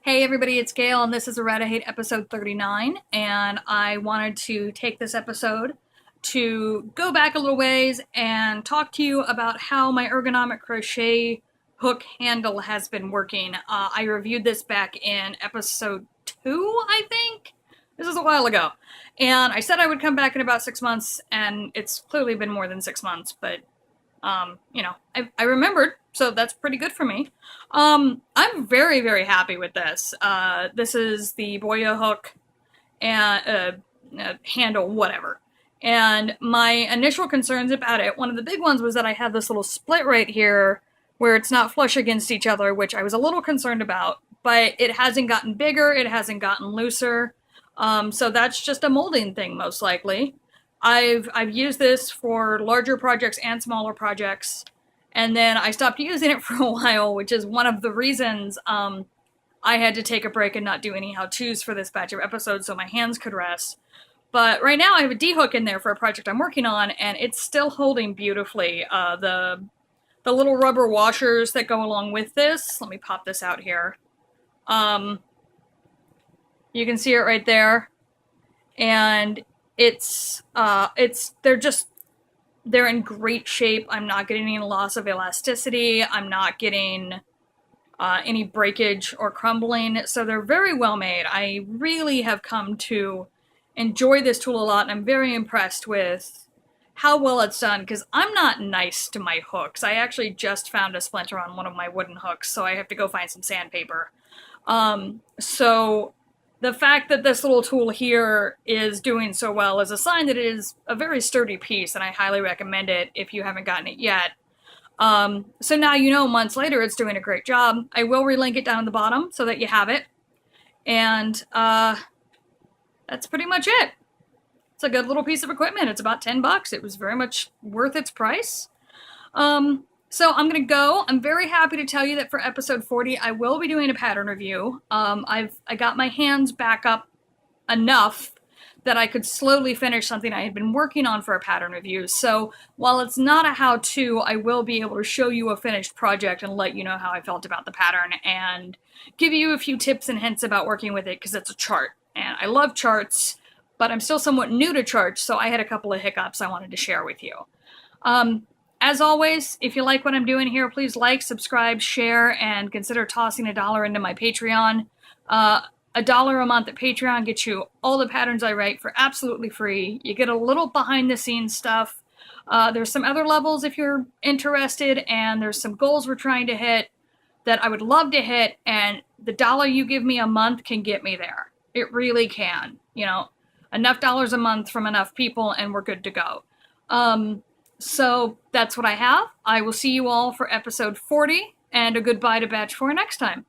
Hey everybody, it's Gail, and this is Errata-Hate episode 39, and I wanted to take this episode to go back a little ways and talk to you about how my ergonomic crochet hook handle has been working. I reviewed this back in episode 2, I think? This is a while ago. And I said I would come back in about 6 months, and it's clearly been more than 6 months, but I remembered, so that's pretty good for me. I'm very, very happy with this. This is the Boye hook and handle, whatever. And my initial concerns about it, one of the big ones was that I had this little split right here where it's not flush against each other, which I was a little concerned about, but it hasn't gotten bigger, it hasn't gotten looser. So that's just a molding thing, most likely. I've used this for larger projects and smaller projects, and then I stopped using it for a while, which is one of the reasons I had to take a break and not do any how-tos for this batch of episodes so my hands could rest. But right now I have a D-hook in there for a project I'm working on, and it's still holding beautifully. The little rubber washers that go along with this, let me pop this out here. You can see it right there, and they're in great shape. I'm not getting any loss of elasticity. I'm not getting any breakage or crumbling. So they're very well made. I really have come to enjoy this tool a lot, and I'm very impressed with how well it's done, because I'm not nice to my hooks. I actually just found a splinter on one of my wooden hooks, so I have to go find some sandpaper. So the fact that this little tool here is doing so well is a sign that it is a very sturdy piece, and I highly recommend it if you haven't gotten it yet. So now you know, months later, it's doing a great job. I will relink it down at the bottom so that you have it. And that's pretty much it. It's a good little piece of equipment. It's about $10. It was very much worth its price. So I'm going to go. I'm very happy to tell you that for episode 40, I will be doing a pattern review. I got my hands back up enough that I could slowly finish something I had been working on for a pattern review. So while it's not a how-to, I will be able to show you a finished project and let you know how I felt about the pattern and give you a few tips and hints about working with it, because it's a chart. And I love charts, but I'm still somewhat new to charts, so I had a couple of hiccups I wanted to share with you. As always, if you like what I'm doing here, please like, subscribe, share, and consider tossing $1 into my Patreon. $1 a month at Patreon gets you all the patterns I write for absolutely free. You get a little behind-the-scenes stuff. There's some other levels if you're interested, and there's some goals we're trying to hit that I would love to hit, and the $1 you give me a month can get me there. It really can. You know, enough dollars a month from enough people, and we're good to go. So that's what I have. I will see you all for episode 40, and a goodbye to batch 4 next time.